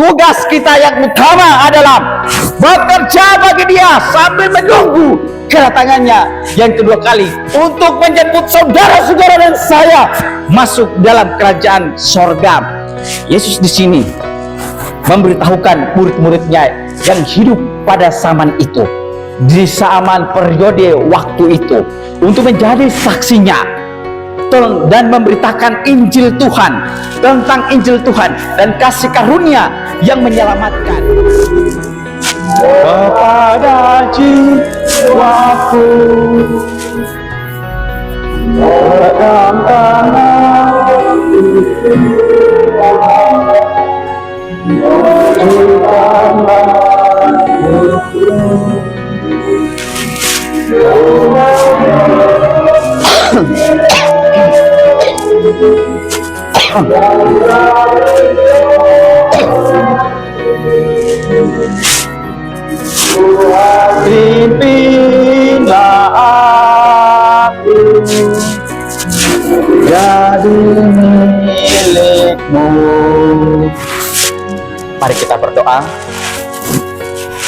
tugas kita yang utama adalah bekerja bagi Dia sambil menunggu kedatangannya yang kedua kali untuk menjemput saudara-saudara dan saya masuk dalam kerajaan sorga. Yesus di sini memberitahukan murid-muridnya yang hidup pada zaman itu, di zaman periode waktu itu, untuk menjadi saksinya dan memberitakan Injil Tuhan, tentang Injil Tuhan dan kasih karunia yang menyelamatkan kepada jiwaku. Pegang tanganku, pimpinlah aku jadi milikmu. Mari kita berdoa.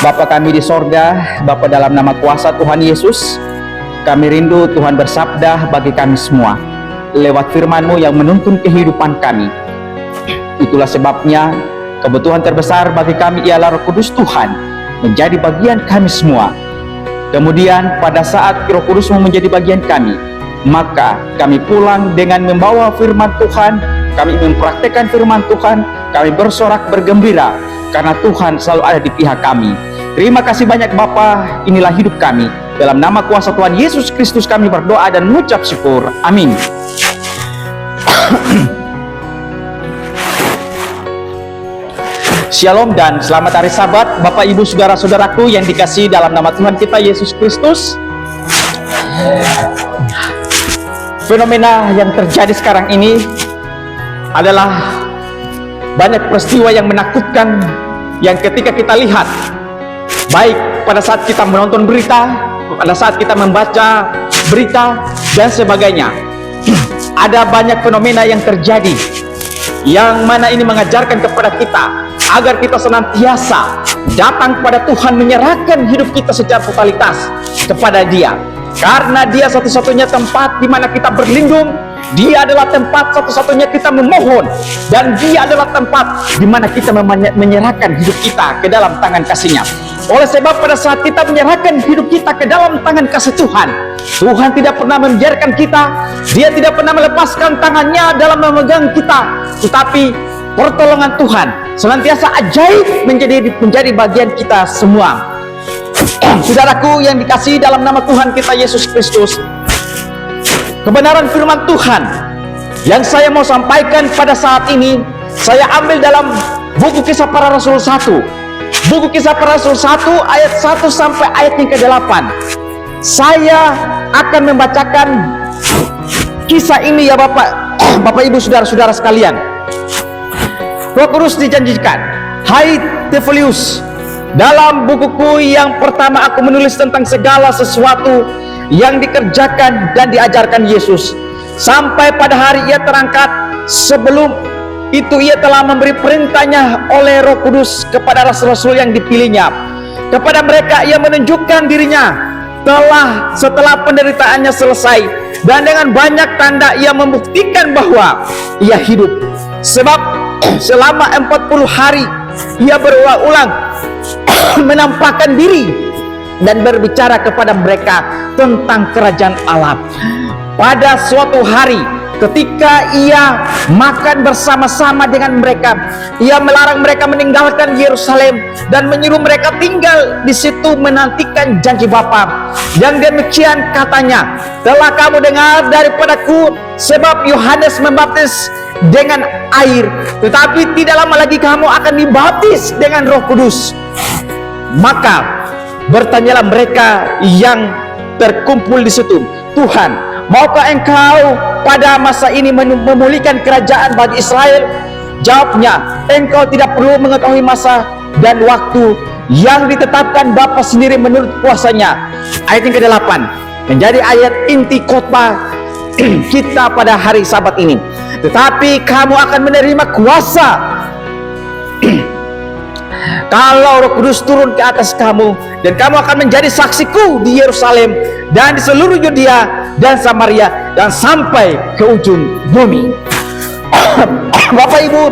Bapa kami di sorga, Bapa dalam nama kuasa Tuhan Yesus, kami rindu Tuhan bersabda bagi kami semua lewat firman-Mu yang menuntun kehidupan kami. Itulah sebabnya kebutuhan terbesar bagi kami ialah Roh Kudus Tuhan menjadi bagian kami semua. Kemudian pada saat Roh Kudus-Mu menjadi bagian kami, maka kami pulang dengan membawa firman Tuhan, kami mempraktekkan firman Tuhan, kami bersorak bergembira karena Tuhan selalu ada di pihak kami. Terima kasih banyak Bapa, inilah hidup kami. Dalam nama kuasa Tuhan Yesus Kristus kami berdoa dan mengucap syukur. Amin. Shalom dan selamat hari Sabat Bapak Ibu Saudara-saudaraku yang dikasihi dalam nama Tuhan kita Yesus Kristus. Fenomena yang terjadi sekarang ini adalah banyak peristiwa yang menakutkan yang ketika kita lihat, baik pada saat kita menonton berita, pada saat kita membaca berita dan sebagainya. Ada banyak fenomena yang terjadi yang mana ini mengajarkan kepada kita agar kita senantiasa datang kepada Tuhan, menyerahkan hidup kita secara totalitas kepada Dia, karena Dia satu-satunya tempat di mana kita berlindung. Dia adalah tempat satu-satunya kita memohon, dan Dia adalah tempat di mana kita menyerahkan hidup kita ke dalam tangan kasih-Nya. Oleh sebab pada saat kita menyerahkan hidup kita ke dalam tangan kasih Tuhan, Tuhan tidak pernah membiarkan kita, Dia tidak pernah melepaskan tangannya dalam memegang kita, tetapi pertolongan Tuhan senantiasa ajaib menjadi bagian kita semua. Saudaraku yang dikasihi dalam nama Tuhan kita Yesus Kristus, kebenaran firman Tuhan yang saya mau sampaikan pada saat ini, saya ambil dalam buku Kisah Para Rasul 1. Buku Kisah Para Rasul 1 ayat 1 sampai ayat yang ke-8. Saya akan membacakan kisah ini ya Bapak Ibu Saudara-saudara sekalian. Roh Kudus dijanjikan, hai Theophilus, dalam bukuku yang pertama aku menulis tentang segala sesuatu yang dikerjakan dan diajarkan Yesus sampai pada hari Ia terangkat. Sebelum itu Ia telah memberi perintahnya oleh Roh Kudus kepada rasul-rasul yang dipilihnya. Kepada mereka Ia menunjukkan dirinya setelah penderitaannya selesai, dan dengan banyak tanda Ia membuktikan bahwa Ia hidup. Sebab selama 40 hari Ia berulang-ulang menampakkan diri dan berbicara kepada mereka tentang kerajaan Allah. Pada suatu hari ketika Ia makan bersama-sama dengan mereka, Ia melarang mereka meninggalkan Yerusalem dan menyuruh mereka tinggal di situ menantikan janji Bapa. Yang demikian katanya, telah kamu dengar daripadaku, sebab Yohanes membaptis dengan air, tetapi tidak lama lagi kamu akan dibaptis dengan Roh Kudus. Maka bertanyalah mereka yang terkumpul di situ, Tuhan, maukah Engkau pada masa ini memulihkan kerajaan bagi Israel? Jawabnya, Engkau tidak perlu mengetahui masa dan waktu yang ditetapkan Bapa sendiri menurut kuasanya. Ayat yang ke-8 menjadi ayat inti khotbah kita pada hari Sabat ini. Tetapi kamu akan menerima kuasa kalau Roh Kudus turun ke atas kamu, dan kamu akan menjadi saksiku di Yerusalem dan di seluruh Yudea dan Samaria dan sampai ke ujung bumi. Bapak Ibu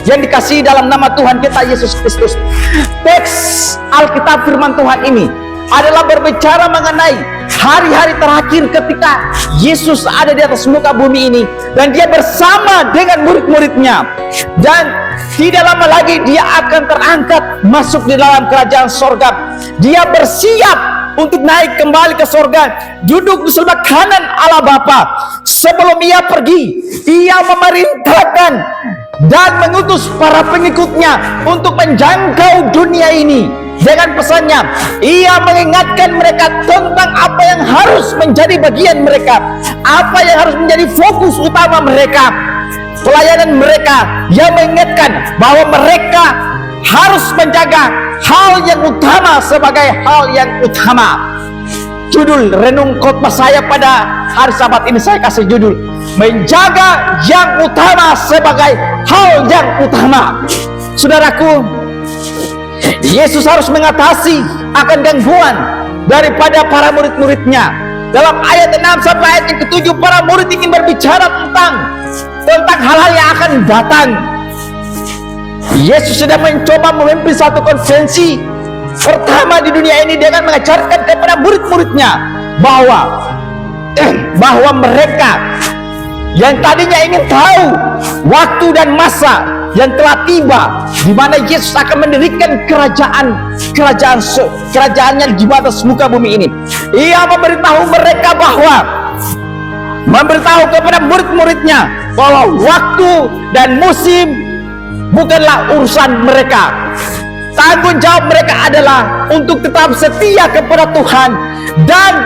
yang dikasihi dalam nama Tuhan kita Yesus Kristus, teks Alkitab firman Tuhan ini adalah berbicara mengenai hari-hari terakhir ketika Yesus ada di atas muka bumi ini, dan dia bersama dengan murid-muridnya, dan tidak lama lagi dia akan terangkat masuk di dalam kerajaan sorga. Dia bersiap untuk naik kembali ke sorga, duduk di sebelah kanan Allah Bapa. Sebelum ia pergi, ia memerintahkan dan mengutus para pengikutnya untuk menjangkau dunia ini dengan pesannya. Ia mengingatkan mereka tentang apa yang harus menjadi bagian mereka, apa yang harus menjadi fokus utama mereka, pelayanan mereka. Yang mengingatkan bahwa mereka harus menjaga hal yang utama sebagai hal yang utama. Judul renung khotbah saya pada hari Sabat ini saya kasih judul, menjaga yang utama sebagai hal yang utama. Saudaraku, Yesus harus mengatasi akan gangguan daripada para murid-muridnya. Dalam ayat 6 sampai ayat yang ke-7, para murid ingin berbicara tentang hal-hal yang akan datang. Yesus sedang mencoba memimpin satu konferensi pertama di dunia ini dengan mengajarkan kepada murid-muridnya bahwa mereka yang tadinya ingin tahu waktu dan masa yang telah tiba di mana Yesus akan mendirikan kerajaannya di atas muka bumi ini. Ia memberitahu kepada murid-muridnya bahwa waktu dan musim bukanlah urusan mereka. Tanggung jawab mereka adalah untuk tetap setia kepada Tuhan dan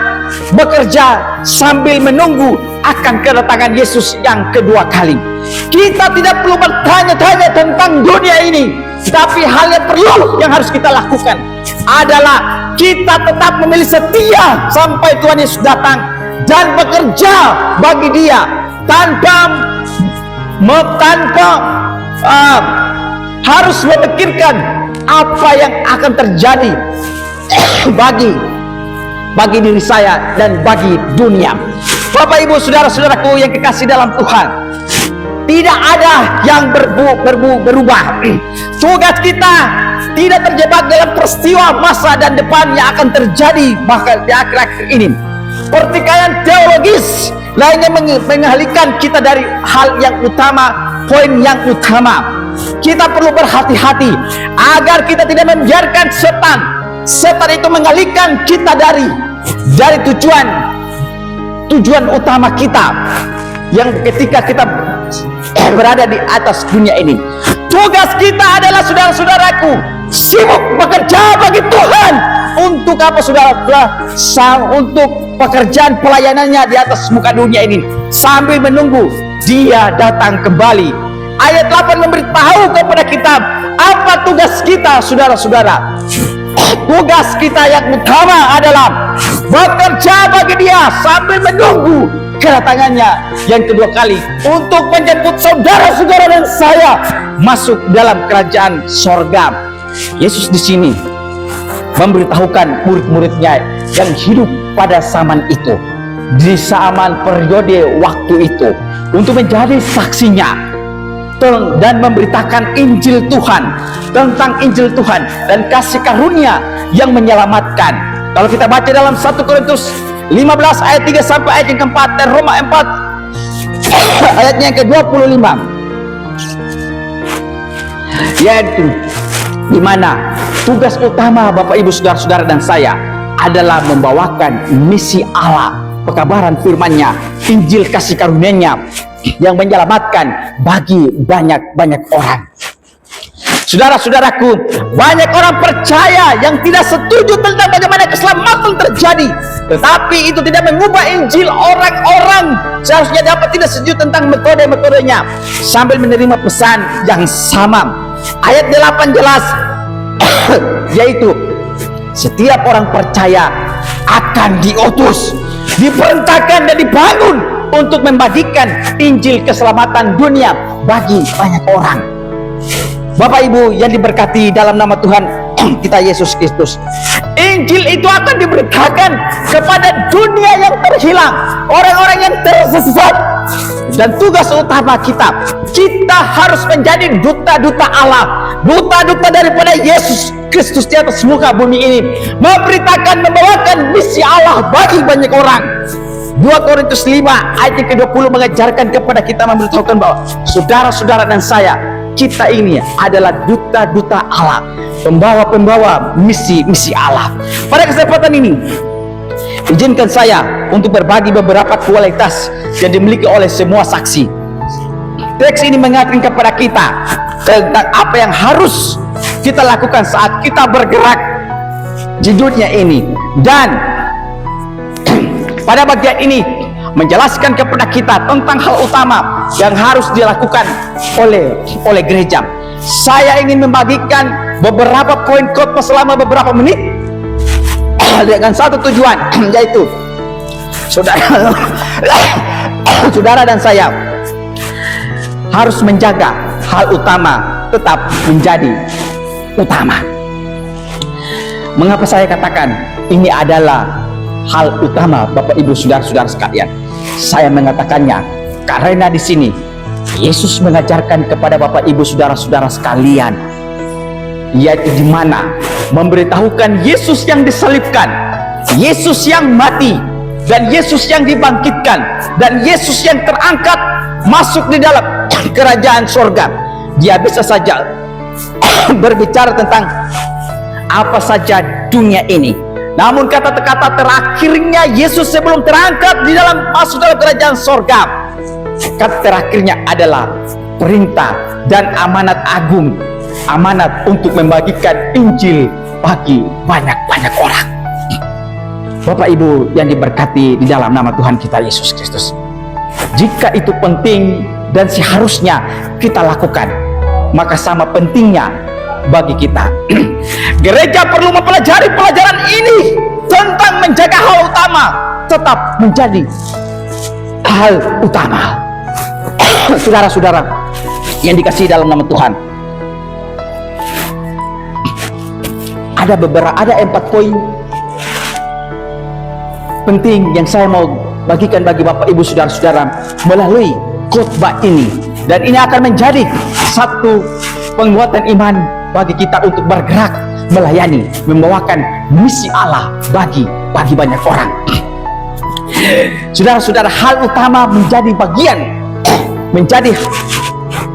bekerja sambil menunggu akan kedatangan Yesus yang kedua kali. Kita tidak perlu bertanya-tanya tentang dunia ini, tapi hal yang perlu yang harus kita lakukan adalah kita tetap memilih setia sampai Tuhan Yesus datang dan bekerja bagi Dia tanpa harus memikirkan apa yang akan terjadi bagi diri saya dan bagi dunia. Bapak Ibu saudara-saudaraku yang kekasih dalam Tuhan, tidak ada yang berubah. Tugas kita tidak terjebak dalam peristiwa masa dan depan yang akan terjadi bahkan di akhir-akhir ini. Pertikaian teologis lainnya mengalihkan kita dari hal yang utama, poin yang utama. Kita perlu berhati-hati agar kita tidak membiarkan setan itu mengalihkan kita dari tujuan utama kita yang ketika kita berada di atas dunia ini. Tugas kita adalah, saudara-saudaraku, sibuk bekerja bagi Tuhan. Untuk apa, saudara? Untuk pekerjaan pelayanannya di atas muka dunia ini sambil menunggu Dia datang kembali. Ayat 8 memberitahu kepada kita apa tugas kita, saudara-saudara. Tugas kita yang utama adalah bekerja bagi Dia sambil menunggu kedatangannya yang kedua kali untuk menjemput saudara-saudara dan saya masuk dalam kerajaan sorga. Yesus di sini memberitahukan murid-muridnya yang hidup pada zaman itu, di zaman periode waktu itu, untuk menjadi saksinya dan memberitakan Injil Tuhan, tentang Injil Tuhan dan kasih karunia yang menyelamatkan. Kalau kita baca dalam 1 Korintus 15 ayat 3 sampai ayat yang keempat dan Roma 4 ayatnya yang ke-25, yaitu di mana tugas utama Bapak Ibu saudara-saudara dan saya adalah membawakan misi Allah, pekabaran firman-Nya, Injil kasih karunia-Nya yang menyelamatkan bagi banyak orang. Saudara-saudaraku, banyak orang percaya yang tidak setuju tentang bagaimana keselamatan terjadi, tetapi itu tidak mengubah Injil. Orang-orang seharusnya dapat tidak setuju tentang metode-metodenya sambil menerima pesan yang sama. Ayat 8 jelas yaitu setiap orang percaya akan diutus, diperintahkan dan dibangun untuk membagikan Injil keselamatan dunia bagi banyak orang. Bapak Ibu yang diberkati dalam nama Tuhan kita Yesus Kristus, Injil itu akan diberitakan kepada dunia yang terhilang, orang-orang yang tersesat. Dan tugas utama kita harus menjadi duta-duta Allah, duta-duta daripada Yesus Kristus di atas muka bumi ini, memberitakan, membawakan misi Allah bagi banyak orang. 2 Korintus 5 ayat yang ke-20 mengajarkan kepada kita, memberitahukan bahwa saudara-saudara dan saya, kita ini adalah duta-duta Allah, pembawa-pembawa misi Allah. Pada kesempatan ini, izinkan saya untuk berbagi beberapa kualitas yang dimiliki oleh semua saksi. Teks ini mengingatkan kepada kita tentang apa yang harus kita lakukan saat kita bergerak di dunia ini. Dan pada bagian ini menjelaskan kepada kita tentang hal utama yang harus dilakukan oleh gereja. Saya ingin membagikan beberapa poin khotbah selama beberapa menit dengan satu tujuan, yaitu saudara dan saya harus menjaga hal utama tetap menjadi utama. Mengapa saya katakan ini adalah hal utama, Bapak Ibu saudara-saudara sekalian? Saya mengatakannya karena di sini Yesus mengajarkan kepada Bapak Ibu saudara-saudara sekalian, yaitu di mana memberitahukan Yesus yang disalibkan, Yesus yang mati, dan Yesus yang dibangkitkan, dan Yesus yang terangkat masuk di dalam kerajaan surga. Dia bisa saja berbicara tentang apa saja dunia ini, namun kata-kata terakhirnya Yesus sebelum terangkat di dalam masuk dalam kerajaan surga, kata terakhirnya adalah perintah dan amanat agung, amanat untuk membagikan Injil bagi banyak-banyak orang. Bapak Ibu yang diberkati di dalam nama Tuhan kita Yesus Kristus, jika itu penting dan seharusnya kita lakukan, maka sama pentingnya bagi kita gereja perlu mempelajari pelajaran ini tentang menjaga hal utama tetap menjadi hal utama. Saudara-saudara yang dikasihi dalam nama Tuhan, ada 4 poin penting yang saya mau bagikan bagi Bapak Ibu saudara-saudara melalui khotbah ini, dan ini akan menjadi satu penguatan iman bagi kita untuk bergerak melayani, membawakan misi Allah bagi banyak orang. Saudara-saudara, hal utama menjadi bagian,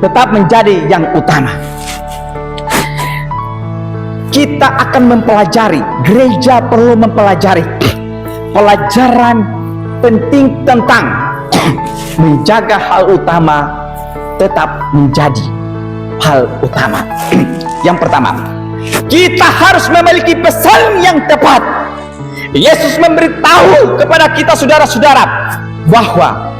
tetap menjadi yang utama. Kita akan mempelajari, gereja perlu mempelajari pelajaran penting tentang menjaga hal utama tetap menjadi hal utama. Yang pertama, kita harus memiliki pesan yang tepat. Yesus memberitahu kepada kita saudara-saudara bahwa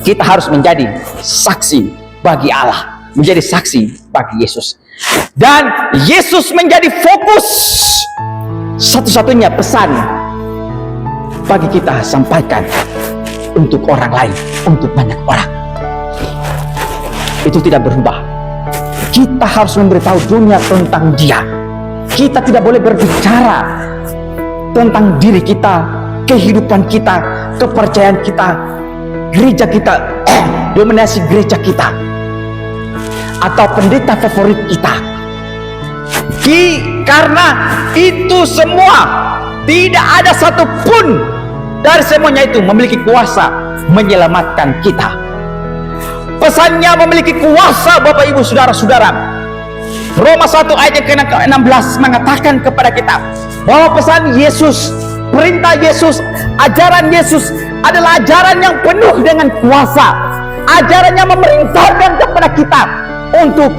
kita harus menjadi saksi bagi Allah, menjadi saksi bagi Yesus. Dan Yesus menjadi fokus satu-satunya pesan bagi kita sampaikan untuk orang lain, untuk banyak orang. Itu tidak berubah. Kita harus memberitahu dunia tentang Dia. Kita tidak boleh berbicara tentang diri kita, kehidupan kita, kepercayaan kita, gereja kita, dominasi gereja kita, atau pendeta favorit kita. Karena itu semua tidak ada satupun dari semuanya itu memiliki kuasa menyelamatkan kita. Pesannya memiliki kuasa, Bapak Ibu saudara-saudara. Roma 1 ayat yang ke-16 mengatakan kepada kita bahwa pesan Yesus, perintah Yesus, ajaran Yesus adalah ajaran yang penuh dengan kuasa. Ajarannya memerintahkan kepada kita untuk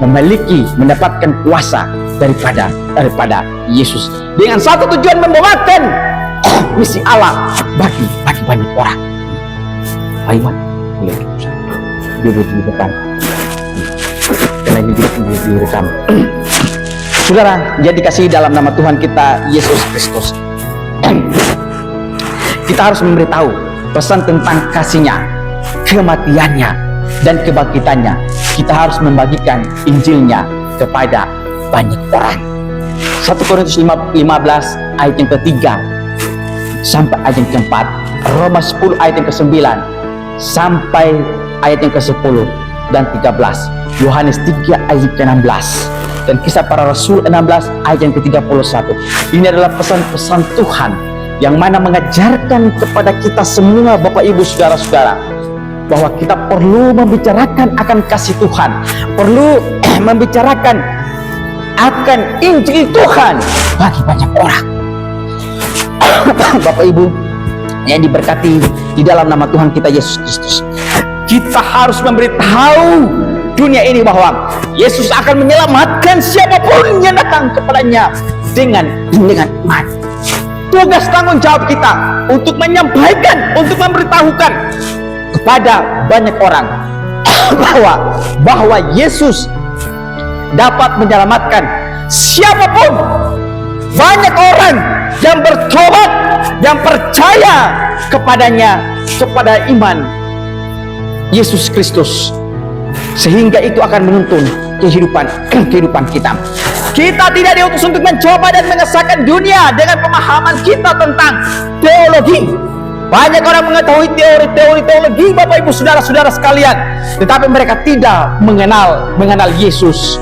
mendapatkan kuasa daripada Yesus, dengan satu tujuan, membawakan misi Allah bagi banyak orang. Aiman, boleh duduk di depan, karena ini direkam. Saudara yang dikasihi dalam nama Tuhan kita Yesus Kristus, kita harus memberitahu pesan tentang kasih-Nya, kematiannya, dan kebangkitannya kita harus membagikan Injilnya kepada banyak orang. 1 Korintus 15 ayat yang ketiga sampai ayat yang keempat, Roma 10 ayat yang ke-9 sampai ayat yang ke-10 dan 13, Yohanes 3 ayat ke-16, dan Kisah Para Rasul 16 ayat yang ke-31. Ini adalah pesan-pesan Tuhan yang mana mengajarkan kepada kita semua, Bapak Ibu Saudara-saudara, bahwa kita perlu membicarakan akan kasih Tuhan, perlu membicarakan akan Injil Tuhan bagi banyak orang. Bapak Ibu yang diberkati di dalam nama Tuhan kita Yesus Kristus, kita harus memberitahu dunia ini bahwa Yesus akan menyelamatkan siapapun yang datang kepadanya dengan iman. Tugas tanggung jawab kita untuk menyampaikan, untuk memberitahukan kepada banyak orang bahwa Yesus dapat menyelamatkan siapapun. Banyak orang yang bertobat, yang percaya kepadanya, kepada iman Yesus Kristus, sehingga itu akan menuntun kehidupan kita. Kita tidak diutus untuk mencoba dan mengesahkan dunia dengan pemahaman kita tentang teologi. Banyak orang mengetahui teologi, Bapak Ibu Saudara-saudara sekalian, tetapi mereka tidak mengenal Yesus.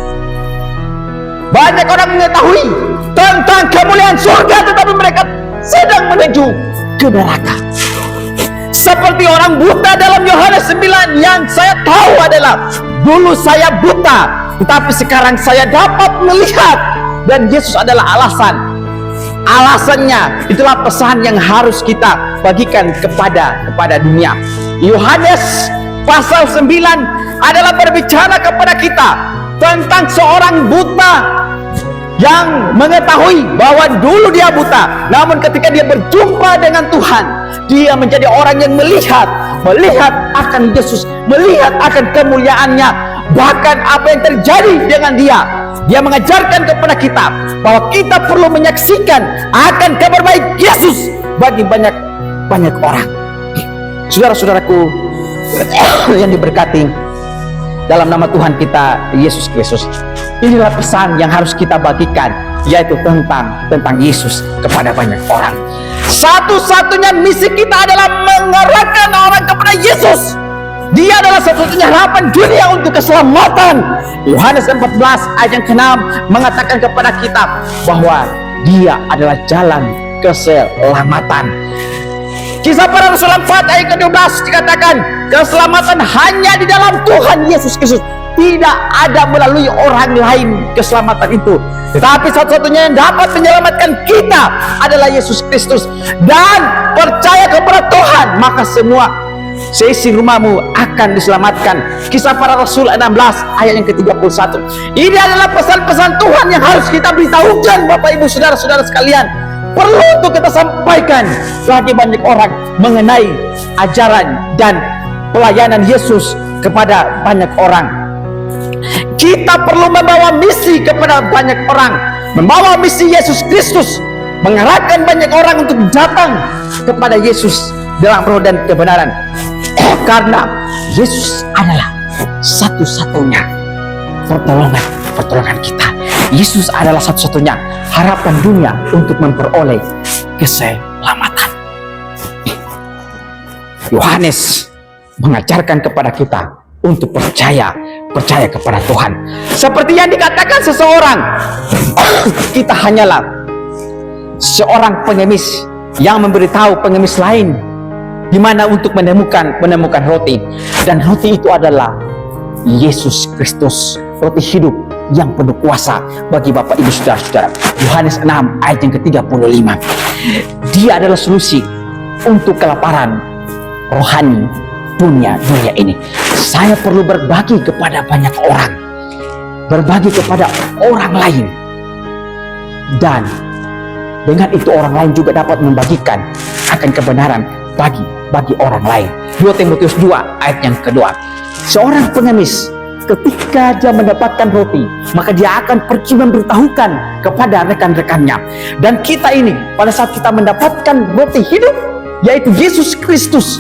Banyak orang mengetahui tentang kemuliaan surga, tetapi mereka sedang menuju ke neraka. Seperti orang buta dalam Yohanes 9 yang saya tahu adalah, dulu saya buta, tetapi sekarang saya dapat melihat. Dan Yesus adalah alasannya. Itulah pesan yang harus kita bagikan kepada dunia. Yohanes pasal 9 adalah berbicara kepada kita tentang seorang buta yang mengetahui bahwa dulu dia buta, namun ketika dia berjumpa dengan Tuhan, dia menjadi orang yang melihat akan Yesus, melihat akan kemuliaannya, bahkan apa yang terjadi dengan dia. Dia mengajarkan kepada kita bahwa kita perlu menyaksikan akan kabar baik Yesus bagi banyak orang. Saudara-saudaraku yang diberkati dalam nama Tuhan kita Yesus Kristus, inilah pesan yang harus kita bagikan, yaitu tentang Yesus kepada banyak orang. Satu-satunya misi kita adalah mengarahkan orang kepada Yesus. Dia adalah satu-satunya harapan dunia untuk keselamatan. Yohanes 14 ayat yang ke-6 mengatakan kepada kita bahwa dia adalah jalan keselamatan. Kisah Para Rasul 4 ayat ke-12 dikatakan, keselamatan hanya di dalam Tuhan Yesus Kristus. Tidak ada melalui orang lain keselamatan itu, tetapi satu-satunya yang dapat menyelamatkan kita adalah Yesus Kristus. Dan percaya kepada Tuhan, maka semua seisi rumahmu akan diselamatkan. Kisah Para Rasul 16 ayat yang ke-31. Ini adalah pesan-pesan Tuhan yang harus kita beritahukan, Bapak Ibu Saudara-saudara sekalian. Perlu untuk kita sampaikan bagi banyak orang mengenai ajaran dan pelayanan Yesus kepada banyak orang. Kita perlu membawa misi kepada banyak orang, membawa misi Yesus Kristus, mengarahkan banyak orang untuk datang kepada Yesus dalam roh dan kebenaran. Karena Yesus adalah satu-satunya pertolongan kita. Yesus adalah satu-satunya harapan dunia untuk memperoleh keselamatan. Yohanes mengajarkan kepada kita untuk percaya kepada Tuhan. Seperti yang dikatakan seseorang, kita hanyalah seorang pengemis yang memberitahu pengemis lain di mana untuk menemukan roti, dan roti itu adalah Yesus Kristus, roti hidup yang penuh kuasa bagi Bapak Ibu Saudara-saudara. Yohanes 6 ayat yang ke-35. Dia adalah solusi untuk kelaparan rohani dunia ini. Saya perlu berbagi kepada banyak orang, berbagi kepada orang lain, dan dengan itu orang lain juga dapat membagikan akan kebenaran bagi orang lain. 2 Timotius 2 ayat yang kedua. Seorang pengemis ketika dia mendapatkan roti, maka dia akan pergi memberitahukan kepada rekan-rekannya. Dan kita ini pada saat kita mendapatkan roti hidup, yaitu Yesus Kristus,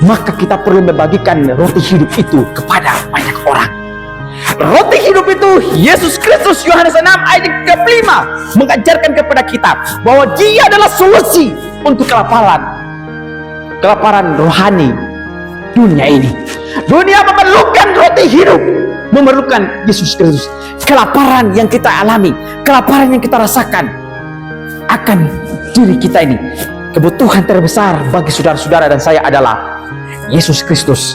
maka kita perlu membagikan roti hidup itu kepada banyak orang. Roti hidup itu Yesus Kristus, Yohanes 6 ayat ke-5 mengajarkan kepada kita bahwa Dia adalah solusi untuk kelaparan rohani dunia ini. Dunia memerlukan roti hidup, memerlukan Yesus Kristus. Kelaparan yang kita alami, kelaparan yang kita rasakan akan diri kita ini, kebutuhan terbesar bagi saudara-saudara dan saya adalah Yesus Kristus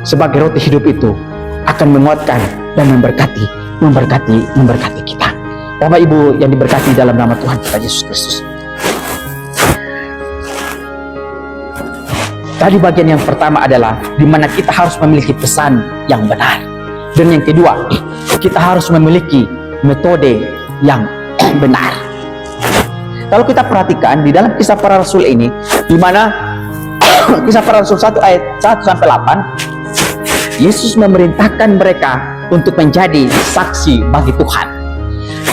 sebagai roti hidup itu akan menguatkan dan memberkati kita. Bapak Ibu yang diberkati dalam nama Tuhan kita Yesus Kristus. Tadi bagian yang pertama adalah di mana kita harus memiliki pesan yang benar. Dan yang kedua, kita harus memiliki metode yang benar. Kalau kita perhatikan di dalam Kisah Para Rasul ini, di mana Kisah Para Rasul 1 ayat 1-8, Yesus memerintahkan mereka untuk menjadi saksi bagi Tuhan.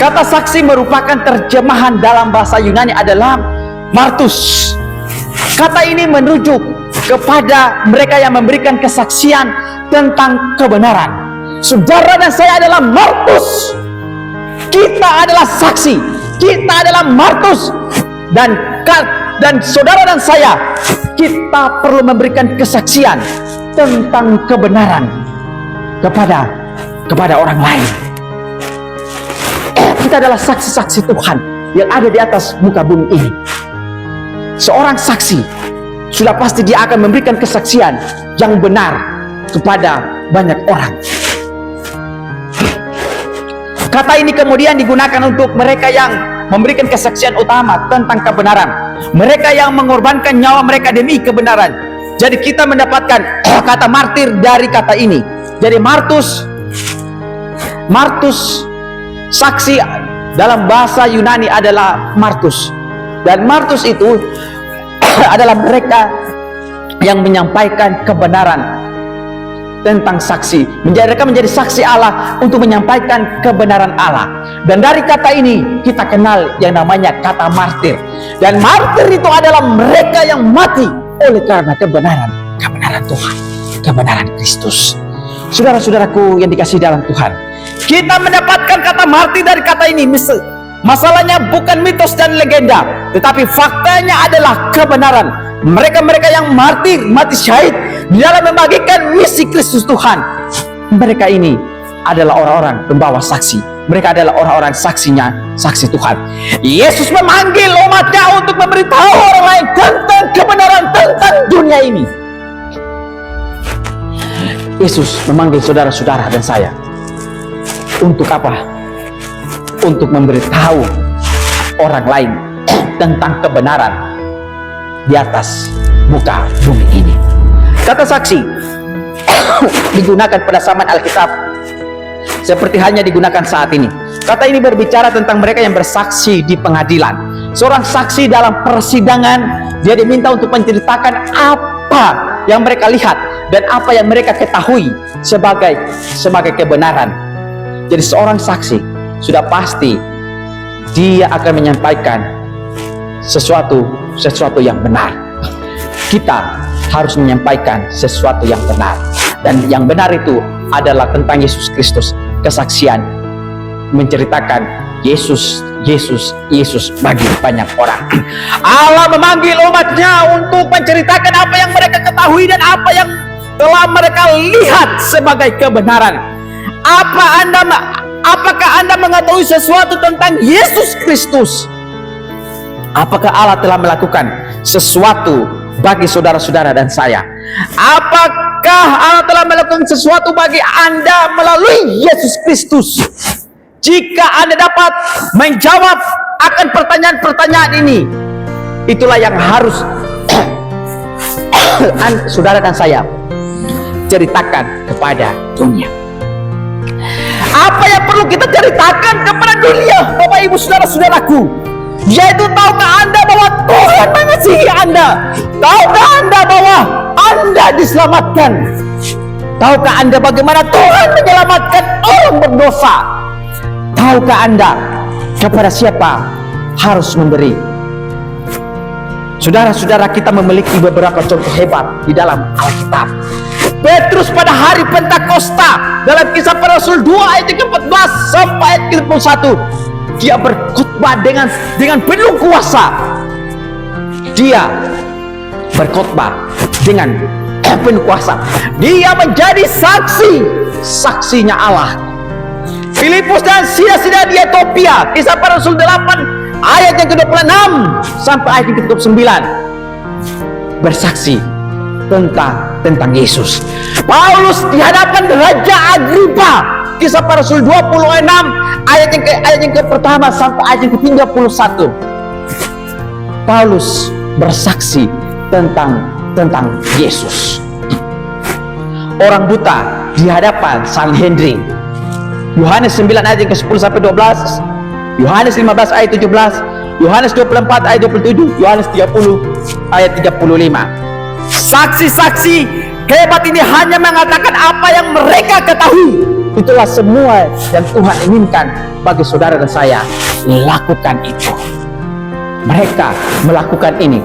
Kata saksi merupakan terjemahan dalam bahasa Yunani adalah martus. Kata ini merujuk kepada mereka yang memberikan kesaksian tentang kebenaran. Saudara dan saya adalah martus. Kita adalah saksi. Kita adalah martus. Dan saudara dan saya, kita perlu memberikan kesaksian tentang kebenaran kepada orang lain. Kita adalah saksi-saksi Tuhan yang ada di atas muka bumi ini. Seorang saksi sudah pasti dia akan memberikan kesaksian yang benar kepada banyak orang. Kata ini kemudian digunakan untuk mereka yang memberikan kesaksian utama tentang kebenaran, mereka yang mengorbankan nyawa mereka demi kebenaran. Jadi kita mendapatkan kata martir dari kata ini. Jadi martus saksi dalam bahasa Yunani adalah martus. Dan martus itu adalah mereka yang menyampaikan kebenaran tentang saksi. Mereka menjadi saksi Allah untuk menyampaikan kebenaran Allah. Dan dari kata ini kita kenal yang namanya kata martir. Dan martir itu adalah mereka yang mati oleh karena kebenaran Tuhan, kebenaran Kristus. Saudara-saudaraku yang dikasihi dalam Tuhan, kita mendapatkan kata martir dari kata ini. Masalahnya bukan mitos dan legenda, tetapi faktanya adalah kebenaran. Mereka-mereka yang martir, mati syahid di dalam membagikan misi Kristus Tuhan. Mereka ini adalah orang-orang pembawa saksi. Mereka adalah orang-orang saksi Tuhan. Yesus memanggil umatnya untuk memberitahu orang lain tentang kebenaran tentang dunia ini. Yesus memanggil saudara-saudara dan saya untuk apa? Untuk memberitahu orang lain tentang kebenaran di atas muka bumi ini. Kata saksi digunakan pada zaman Alkitab seperti halnya digunakan saat ini. Kata ini berbicara tentang mereka yang bersaksi di pengadilan. Seorang saksi dalam persidangan, dia diminta untuk menceritakan apa yang mereka lihat dan apa yang mereka ketahui sebagai kebenaran. Jadi seorang saksi sudah pasti dia akan menyampaikan sesuatu yang benar. Kita harus menyampaikan sesuatu yang benar, dan yang benar itu adalah tentang Yesus Kristus. Kesaksian menceritakan Yesus bagi banyak orang. Allah memanggil umatnya untuk menceritakan apa yang mereka ketahui dan apa yang telah mereka lihat sebagai kebenaran. Apakah Anda mengetahui sesuatu tentang Yesus Kristus? Apakah Allah telah melakukan sesuatu bagi saudara-saudara dan saya? Apakah Allah telah melakukan sesuatu bagi Anda melalui Yesus Kristus? Jika Anda dapat menjawab akan pertanyaan-pertanyaan ini, itulah yang harus saudara dan saya ceritakan kepada dunia. Apa yang perlu kita ceritakan kepada dunia, Bapak Ibu saudara-saudaraku? Yaitu, tahukah Anda bahwa Tuhan mengasihi Anda? Tahukah Anda bahwa Anda diselamatkan? Tahukah Anda bagaimana Tuhan menyelamatkan orang berdosa? Tahukah Anda kepada siapa harus memberi? Saudara-saudara, kita memiliki beberapa contoh hebat di dalam Alkitab. Petrus pada hari Pentakosta dalam Kisah Para Rasul 2 ayat ke-14 sampai ayat ke-21, dia berkhotbah dengan penuh kuasa. Dia berkhotbah dengan penuh kuasa. Dia menjadi saksinya Allah. Filipus dan Silas di Ethiopia, Kisah Para Rasul 8 ayat yang ke-26 sampai ayat yang ke-29, bersaksi tentang Yesus. Paulus di hadapan Raja Agripa, Kisah Para Rasul 26 ayat yang pertama sampai ayat yang ke-31, Paulus bersaksi tentang Yesus. Orang buta di hadapan Sanhedrin, Yohanes 9 ayat yang ke-10 sampai 12, Yohanes 15 ayat 17, Yohanes 24 ayat 27, Yohanes 30 ayat 35. Saksi-saksi hebat ini hanya mengatakan apa yang mereka ketahui. Itulah semua yang Tuhan inginkan bagi saudara dan saya. Lakukan itu. Mereka melakukan ini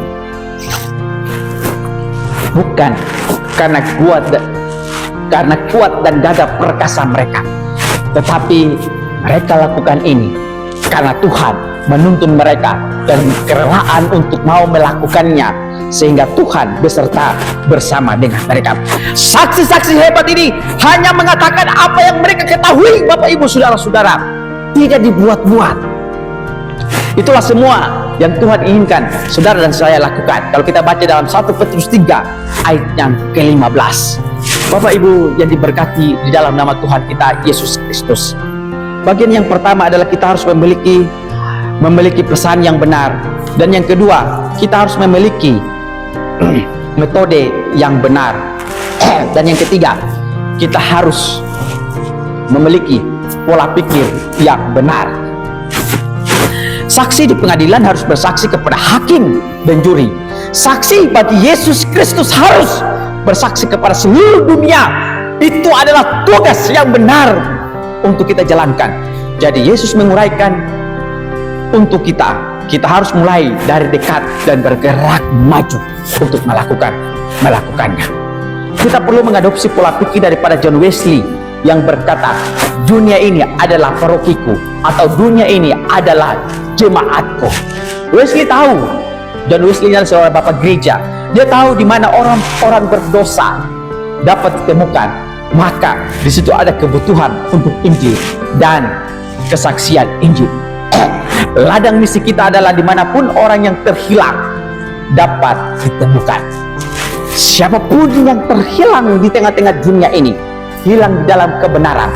bukan karena kuat dan gagah perkasa mereka, tetapi mereka lakukan ini karena Tuhan menuntun mereka dan kerelaan untuk mau melakukannya, sehingga Tuhan bersama dengan mereka. Saksi-saksi hebat ini hanya mengatakan apa yang mereka ketahui, Bapak Ibu Saudara-saudara, tidak dibuat-buat. Itulah semua yang Tuhan inginkan saudara dan saya lakukan. Kalau kita baca dalam 1 Petrus 3 ayat yang ke-15, Bapak Ibu yang diberkati di dalam nama Tuhan kita Yesus Kristus, bagian yang pertama adalah kita harus memiliki pesan yang benar, dan yang kedua kita harus memiliki metode yang benar, dan yang ketiga kita harus memiliki pola pikir yang benar. Saksi di pengadilan harus bersaksi kepada hakim dan juri. Saksi bagi Yesus Kristus harus bersaksi kepada seluruh dunia. Itu adalah tugas yang benar untuk kita jalankan. Jadi Yesus menguraikan untuk kita harus mulai dari dekat dan bergerak maju untuk melakukannya. Kita perlu mengadopsi pola pikir daripada John Wesley yang berkata, dunia ini adalah parokiku, atau dunia ini adalah jemaatku. Wesley tahu, John Wesley adalah seorang bapak gereja. Dia tahu di mana orang-orang berdosa dapat ditemukan, maka di situ ada kebutuhan untuk Injil dan kesaksian Injil. Ladang misi kita adalah dimanapun orang yang terhilang dapat ditemukan. Siapapun yang terhilang di tengah-tengah dunia ini, hilang dalam kebenaran,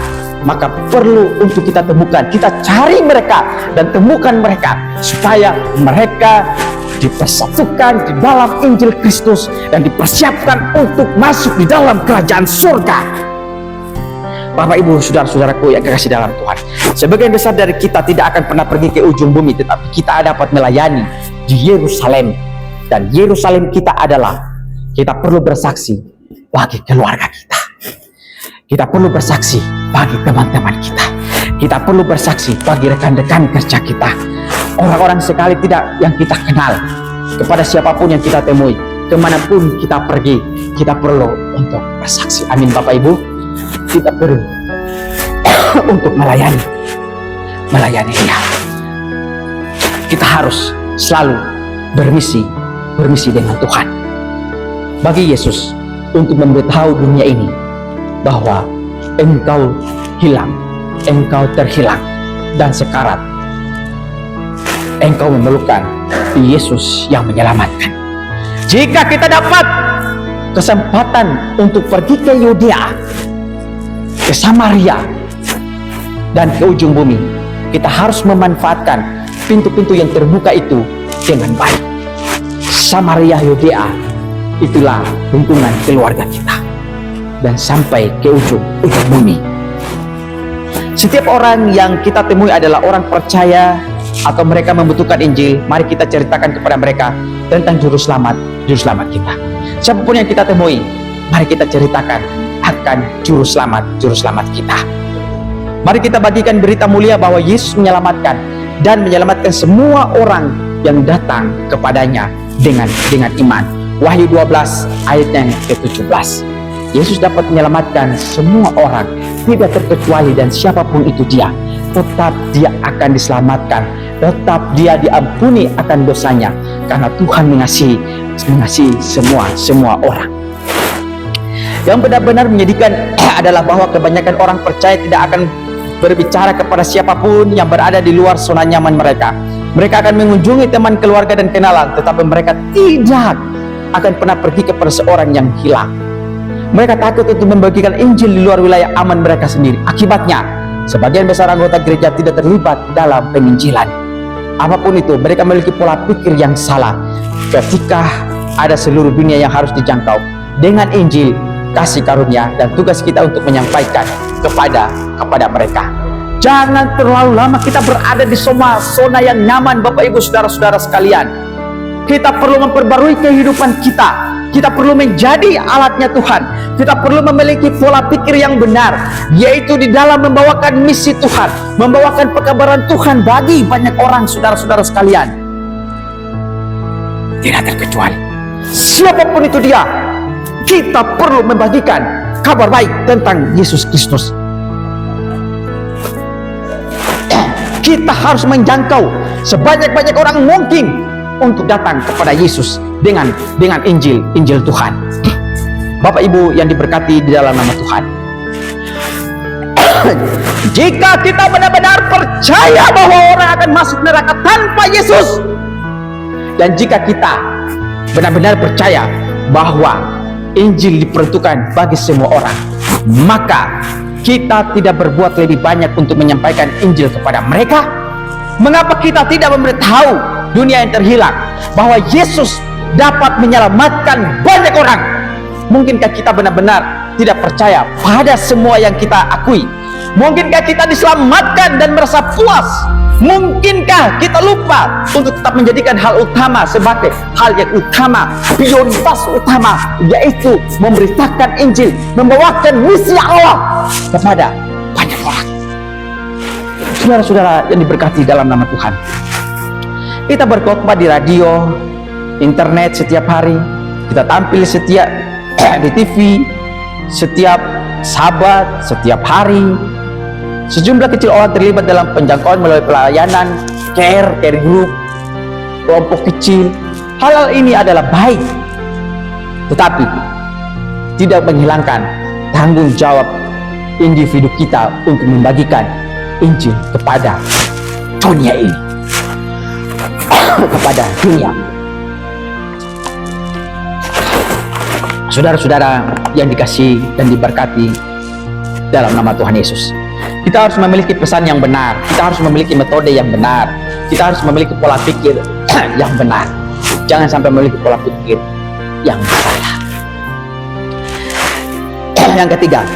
maka perlu untuk kita temukan, kita cari mereka dan temukan mereka, supaya mereka dipersatukan di dalam Injil Kristus dan dipersiapkan untuk masuk di dalam kerajaan surga. Bapak Ibu saudara-saudaraku yang kekasih dalam Tuhan, sebagian besar dari kita tidak akan pernah pergi ke ujung bumi, tetapi kita dapat melayani di Yerusalem. Dan Yerusalem kita adalah, kita perlu bersaksi bagi keluarga kita, kita perlu bersaksi bagi teman-teman kita, kita perlu bersaksi bagi rekan-rekan kerja kita, orang-orang sekali tidak yang kita kenal, kepada siapapun yang kita temui, kemanapun kita pergi, kita perlu untuk bersaksi. Amin Bapak Ibu, kita perlu untuk melayani dia. Kita harus selalu bermisi dengan Tuhan. Bagi Yesus untuk memberitahu dunia ini bahwa engkau hilang, engkau terhilang, dan sekarat engkau memerlukan Yesus yang menyelamatkan. Jika kita dapat kesempatan untuk pergi ke Yudea, ke Samaria, dan ke ujung bumi, kita harus memanfaatkan pintu-pintu yang terbuka itu dengan baik. Samaria, Yudea, itulah lingkungan keluarga kita, dan sampai ke ujung bumi. Setiap orang yang kita temui adalah orang percaya atau mereka membutuhkan Injil. Mari kita ceritakan kepada mereka tentang juru selamat kita. Siapapun yang kita temui, mari kita ceritakan akan juru selamat kita. Mari kita bagikan berita mulia bahwa Yesus menyelamatkan dan menyelamatkan semua orang yang datang kepadanya dengan iman. Wahyu 12 ayat yang ke-17. Yesus dapat menyelamatkan semua orang, tidak terkecuali, dan siapapun itu dia, tetap dia akan diselamatkan, tetap dia diampuni akan dosanya, karena Tuhan mengasihi semua orang. Yang benar-benar menyedihkan adalah bahwa kebanyakan orang percaya tidak akan berbicara kepada siapapun yang berada di luar zona nyaman mereka. Mereka akan mengunjungi teman, keluarga, dan kenalan, tetapi mereka tidak akan pernah pergi kepada seorang yang hilang. Mereka takut untuk membagikan Injil di luar wilayah aman mereka sendiri. Akibatnya, sebagian besar anggota gereja tidak terlibat dalam penginjilan. Apapun itu, mereka memiliki pola pikir yang salah ketika ada seluruh dunia yang harus dijangkau dengan Injil, kasih karunia, dan tugas kita untuk menyampaikan kepada mereka. Jangan terlalu lama kita berada di zona yang nyaman, Bapak Ibu Saudara-saudara sekalian. Kita perlu memperbarui kehidupan kita. Kita perlu menjadi alatnya Tuhan. Kita perlu memiliki pola pikir yang benar, yaitu di dalam membawakan misi Tuhan, membawakan pekabaran Tuhan bagi banyak orang, saudara-saudara sekalian. Tidak terkecuali, siapapun itu dia, kita perlu membagikan kabar baik tentang Yesus Kristus. Kita harus menjangkau sebanyak-banyak orang mungkin untuk datang kepada Yesus dengan Injil Tuhan. Bapak Ibu yang diberkati di dalam nama Tuhan, jika kita benar-benar percaya bahwa orang akan masuk neraka tanpa Yesus, dan jika kita benar-benar percaya bahwa Injil diperuntukkan bagi semua orang, maka kita tidak berbuat lebih banyak untuk menyampaikan Injil kepada mereka. Mengapa kita tidak memberitahu dunia yang terhilang bahwa Yesus dapat menyelamatkan banyak orang? Mungkinkah kita benar-benar tidak percaya pada semua yang kita akui? Mungkinkah kita diselamatkan dan merasa puas? Mungkinkah kita lupa untuk tetap menjadikan hal utama sebagai hal yang utama, prioritas utama, yaitu memberitakan Injil, membawakan misi Allah kepada banyak orang? Saudara-saudara yang diberkati dalam nama Tuhan, kita berkhotbah di radio, internet setiap hari, kita tampil setiap di TV setiap Sabat, setiap hari. Sejumlah kecil orang terlibat dalam penjangkauan melalui pelayanan care group, kelompok kecil. Hal-hal ini adalah baik, tetapi tidak menghilangkan tanggung jawab individu kita untuk membagikan Injil kepada dunia ini, kepada dunia. Saudara-saudara yang dikasihi dan diberkati dalam nama Tuhan Yesus, kita harus memiliki pesan yang benar, kita harus memiliki metode yang benar, kita harus memiliki pola pikir yang benar. Jangan sampai memiliki pola pikir yang salah. Yang ketiga,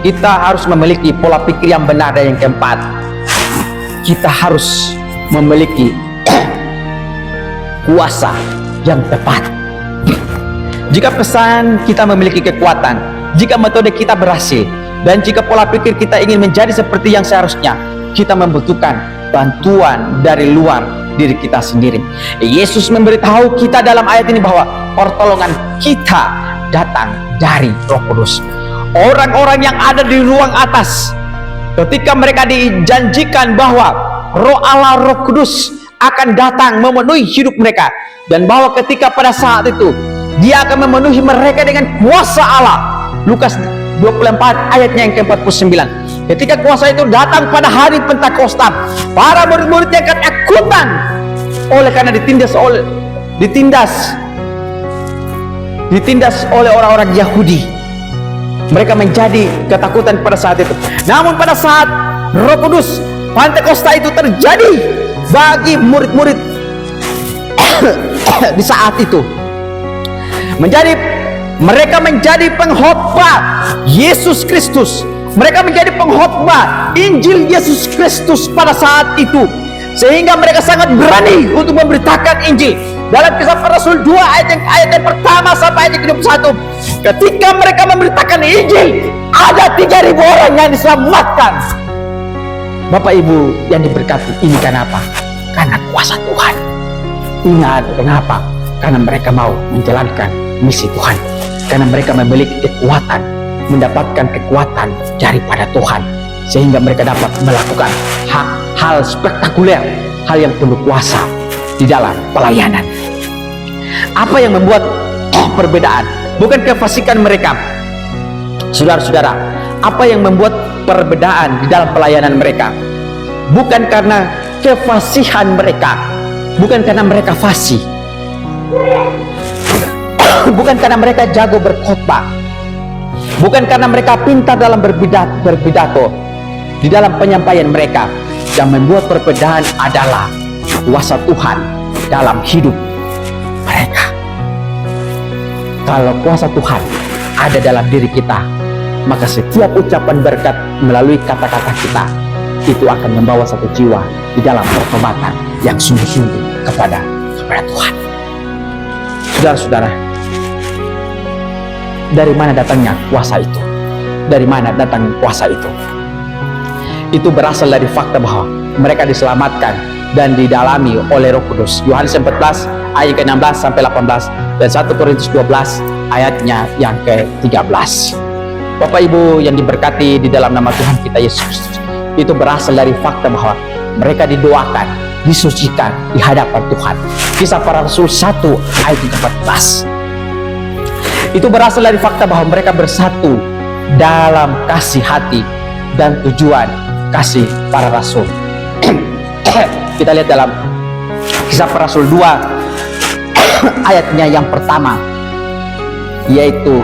kita harus memiliki pola pikir yang benar. Dan yang keempat, kita harus memiliki kuasa yang tepat. Jika pesan kita memiliki kekuatan, jika metode kita berhasil, dan jika pola pikir kita ingin menjadi seperti yang seharusnya, kita membutuhkan bantuan dari luar diri kita sendiri. Yesus memberitahu kita dalam ayat ini bahwa pertolongan kita datang dari Roh Kudus. Orang-orang yang ada di ruang atas, ketika mereka dijanjikan bahwa Roh Allah, Roh Kudus akan datang memenuhi hidup mereka, dan bahwa ketika pada saat itu Dia akan memenuhi mereka dengan kuasa Allah. Lukas 24 ayatnya yang ke-49. Ketika kuasa itu datang pada hari Pentakosta, para murid-muridnya ketakutan oleh karena ditindas oleh orang-orang Yahudi. Mereka menjadi ketakutan pada saat itu. Namun pada saat Roh Kudus Pentakosta itu terjadi bagi murid-murid di saat itu, mereka menjadi pengkhotbah Yesus Kristus. Mereka menjadi pengkhotbah Injil Yesus Kristus pada saat itu, sehingga mereka sangat berani untuk memberitakan Injil. Dalam Kisah Para Rasul 2 ayat yang pertama sampai ayat yang ke-21, ketika mereka memberitakan Injil, ada 3.000 orang yang diselamatkan. Bapak Ibu yang diberkati, ini kenapa? Karena kuasa Tuhan. Ingat kenapa? Karena mereka mau menjalankan misi Tuhan. karena mereka memiliki kekuatan, mendapatkan kekuatan daripada Tuhan, sehingga mereka dapat melakukan hal spektakuler, hal yang penuh kuasa di dalam pelayanan. Apa yang membuat perbedaan? Bukan kefasikan mereka, saudara-saudara. Apa yang membuat perbedaan di dalam pelayanan mereka? Bukan karena kefasihan mereka, bukan karena mereka fasih, bukan karena mereka jago berkhotbah, bukan karena mereka pintar dalam berpidato. Di dalam penyampaian mereka, yang membuat perbedaan adalah kuasa Tuhan dalam hidup mereka. Kalau kuasa Tuhan ada dalam diri kita, maka setiap ucapan berkat melalui kata-kata kita itu akan membawa satu jiwa di dalam pertobatan yang sungguh-sungguh kepada Tuhan. Saudara-saudara, dari mana datangnya kuasa itu? Dari mana datang kuasa itu? Itu berasal dari fakta bahwa mereka diselamatkan dan didalami oleh Roh Kudus. Yohanes 14 ayat ke-16 sampai 18 dan 1 Korintus 12 ayatnya yang ke-13. Bapak Ibu yang diberkati di dalam nama Tuhan kita Yesus Kristus, itu berasal dari fakta bahwa mereka didoakan, disucikan di hadapan Tuhan. Kisah Para Rasul 1 ayat 14. Itu berasal dari fakta bahwa mereka bersatu dalam kasih hati dan tujuan kasih para rasul. Kita lihat dalam Kisah Para Rasul 2 ayatnya yang pertama, yaitu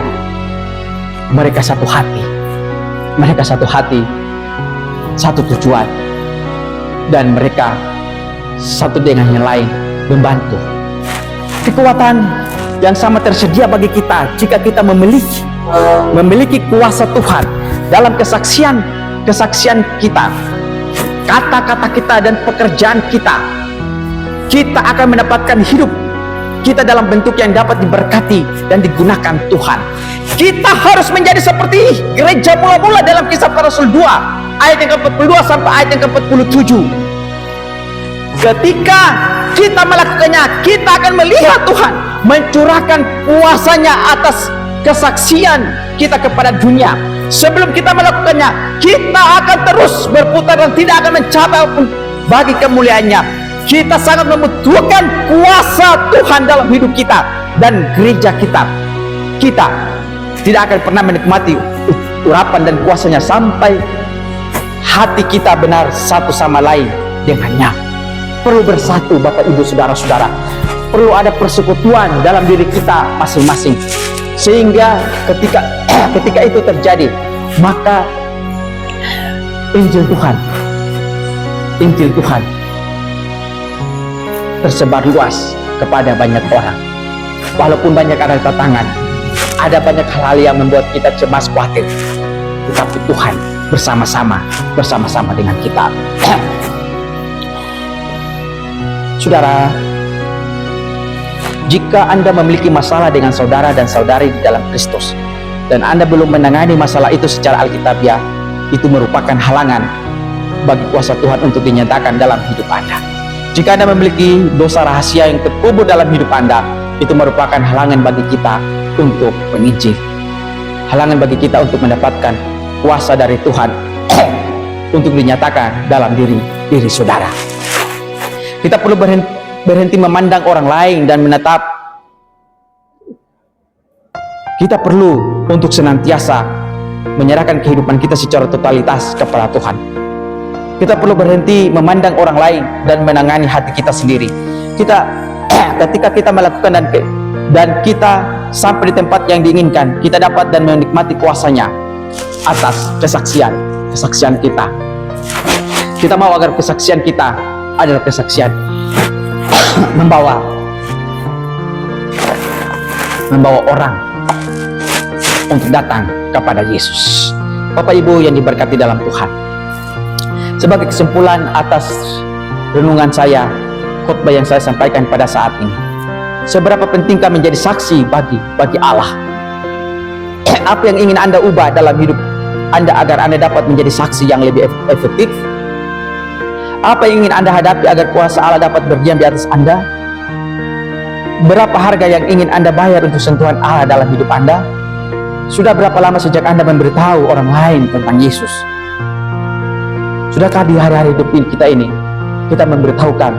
mereka satu hati, satu tujuan, dan mereka satu dengan yang lain membantu. Kekuatan yang sama tersedia bagi kita jika kita memiliki kuasa Tuhan dalam kesaksian kita, kata-kata kita, dan pekerjaan kita. Kita akan mendapatkan hidup kita dalam bentuk yang dapat diberkati dan digunakan Tuhan. Kita harus menjadi seperti gereja mula-mula dalam Kisah Para Rasul 2 ayat yang ke-42 sampai ayat yang ke-47. Ketika kita melakukannya, kita akan melihat Tuhan mencurahkan kuasanya atas kesaksian kita kepada dunia. Sebelum kita melakukannya, kita akan terus berputar dan tidak akan mencapai bagi kemuliaannya. Kita sangat membutuhkan kuasa Tuhan dalam hidup kita dan gereja kita. Kita tidak akan pernah menikmati urapan dan kuasanya sampai hati kita benar satu sama lain dengannya. Perlu bersatu Bapak Ibu Saudara-saudara. Perlu ada persekutuan dalam diri kita masing-masing, sehingga ketika itu terjadi, maka Injil Tuhan tersebar luas kepada banyak orang. Walaupun banyak ada tantangan, ada banyak hal yang membuat kita cemas, khawatir, tetapi Tuhan bersama-sama dengan kita. Saudara, jika Anda memiliki masalah dengan saudara dan saudari di dalam Kristus, dan Anda belum menangani masalah itu secara alkitabiah, itu merupakan halangan bagi kuasa Tuhan untuk dinyatakan dalam hidup Anda. Jika Anda memiliki dosa rahasia yang terkubur dalam hidup Anda, itu merupakan halangan bagi kita untuk menginjil, halangan bagi kita untuk mendapatkan kuasa dari Tuhan untuk dinyatakan dalam diri saudara. Kita perlu berhenti memandang orang lain dan menetap. Kita perlu untuk senantiasa menyerahkan kehidupan kita secara totalitas kepada Tuhan. Kita perlu berhenti memandang orang lain dan menangani hati kita sendiri. Ketika kita melakukan dan kita sampai di tempat yang diinginkan, kita dapat dan menikmati kuasanya atas kesaksian kita. Kita mau agar kesaksian kita adalah kesaksian membawa orang untuk datang kepada Yesus. Bapak Ibu yang diberkati dalam Tuhan, sebagai kesimpulan atas renungan saya, khotbah yang saya sampaikan pada saat ini, seberapa pentingkah menjadi saksi bagi Allah? Apa yang ingin Anda ubah dalam hidup Anda agar Anda dapat menjadi saksi yang lebih efektif? Apa yang ingin Anda hadapi agar kuasa Allah dapat berdiam di atas Anda? berapa harga yang ingin Anda bayar untuk sentuhan Allah dalam hidup Anda? Sudah berapa lama sejak Anda memberitahu orang lain tentang Yesus? Sudahkah di hari-hari hidup kita ini kita memberitahukan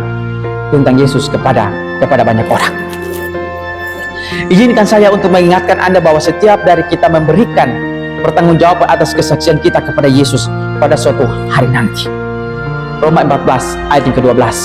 tentang Yesus kepada banyak orang? Izinkan saya untuk mengingatkan Anda bahwa setiap dari kita memberikan pertanggungjawaban atas kesaksian kita kepada Yesus pada suatu hari nanti. Roma 14 ayat yang ke-12.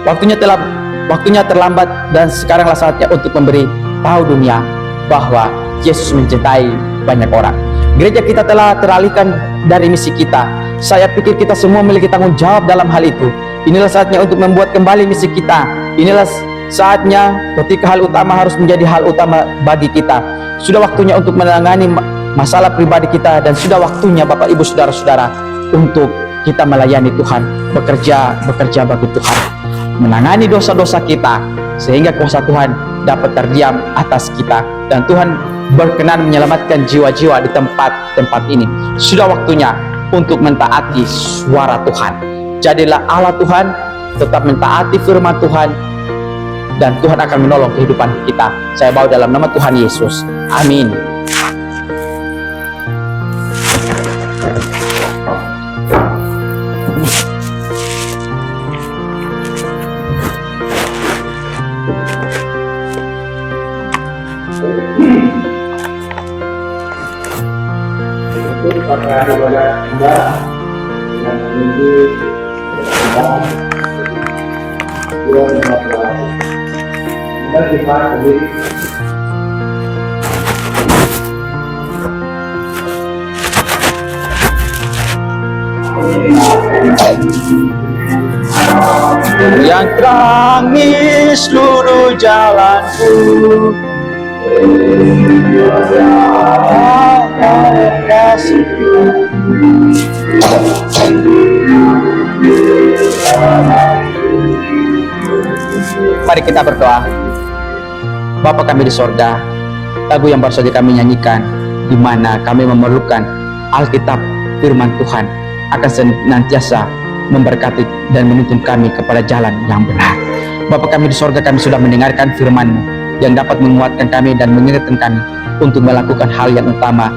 Waktunya terlambat dan sekaranglah saatnya untuk memberi tahu dunia bahwa Yesus mencintai banyak orang. Gereja kita telah teralihkan dari misi kita. Saya pikir kita semua memiliki tanggung jawab dalam hal itu. Inilah saatnya untuk membuat kembali misi kita. Inilah saatnya ketika hal utama harus menjadi hal utama bagi kita. Sudah waktunya untuk menangani masalah pribadi kita, dan sudah waktunya Bapak Ibu Saudara-saudara untuk kita melayani Tuhan, bekerja bagi Tuhan, menangani dosa-dosa kita sehingga kuasa Tuhan dapat terdiam atas kita, dan Tuhan berkenan menyelamatkan jiwa-jiwa di tempat ini. Sudah waktunya untuk mentaati suara Tuhan. Jadilah Allah Tuhan, tetap mentaati firman Tuhan, dan Tuhan akan menolong kehidupan kita. Saya bawa dalam nama Tuhan Yesus. Amin. Pada ibadah Anda dengan menunggu kita kita sendiri yang terangi seluruh jalanku. Mari kita berdoa. Bapa kami di sorga, lagu yang baru saja kami nyanyikan, di mana kami memerlukan Alkitab firman Tuhan akan senantiasa memberkati dan menuntun kami kepada jalan yang benar. Bapa kami di sorga, kami sudah mendengarkan firman-Mu yang dapat menguatkan kami dan mengingatkan kami untuk melakukan hal yang utama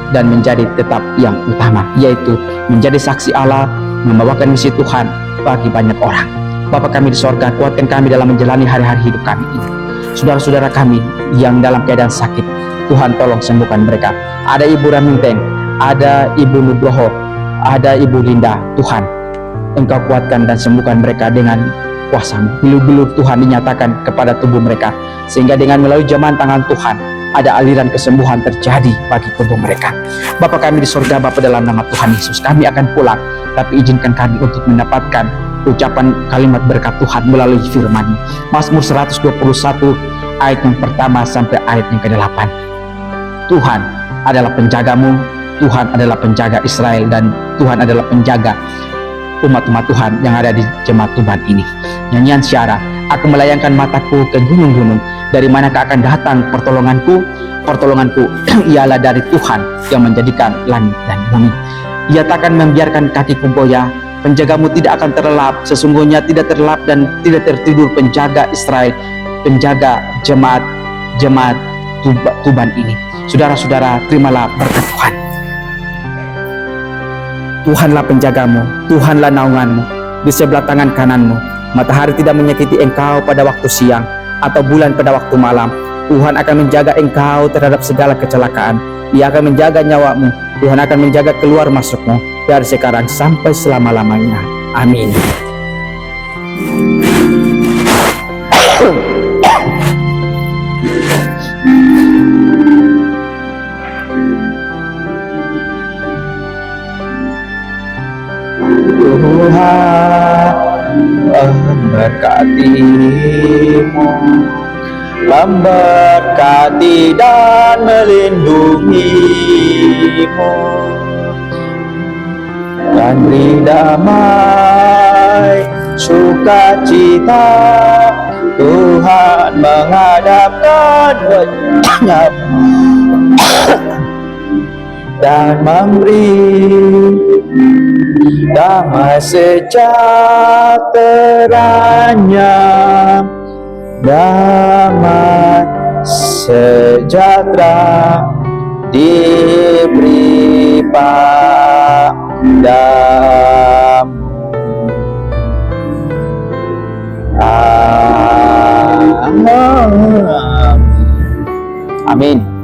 dan menjadi tetap yang utama, yaitu menjadi saksi Allah, membawakan misi Tuhan bagi banyak orang. Bapa kami di sorga, kuatkan kami dalam menjalani hari-hari hidup kami ini. Saudara-saudara kami yang dalam keadaan sakit, Tuhan tolong sembuhkan mereka. Ada Ibu Raminteng, ada Ibu Nugroho, ada Ibu Linda. Tuhan, Engkau kuatkan dan sembuhkan mereka dengan kuasa-Mu. Bilur-bilur Tuhan dinyatakan kepada tubuh mereka, sehingga dengan melalui jamahan tangan Tuhan ada aliran kesembuhan terjadi bagi tubuh mereka. Bapa kami di surga, Bapa dalam nama Tuhan Yesus, kami akan pulang, tapi izinkan kami untuk mendapatkan ucapan kalimat berkat Tuhan melalui firman-Mu. Mazmur 121 ayat yang pertama sampai ayat yang ke-8. Tuhan adalah penjagamu, Tuhan adalah penjaga Israel, dan Tuhan adalah penjaga umat-umat Tuhan yang ada di jemaat Tuban ini. Nyanyian syara, aku melayangkan mataku ke gunung-gunung, dari manakah akan datang pertolonganku? Pertolonganku ialah dari Tuhan yang menjadikan langit dan bumi. Ia takkan membiarkan kakiku goyah, penjagamu tidak akan terlelap, sesungguhnya tidak terlelap dan tidak tertidur penjaga Israel, penjaga jemaat Tuban ini. Saudara-saudara, terimalah berkat Tuhan. Tuhanlah penjagamu, Tuhanlah naunganmu di sebelah tangan kananmu. Matahari tidak menyakiti engkau pada waktu siang, atau bulan pada waktu malam. Tuhan akan menjaga engkau terhadap segala kecelakaan. Ia akan menjaga nyawamu. Tuhan akan menjaga keluar masukmu dari sekarang sampai selama-lamanya. Amin. Tuhan memberkatimu, memberkati dan melindungimu, dan beri damai sukacita. Tuhan menghadapkan wajah-Nya dan memberi damai sejahteranya damai sejahtera diberi padamu. Amin.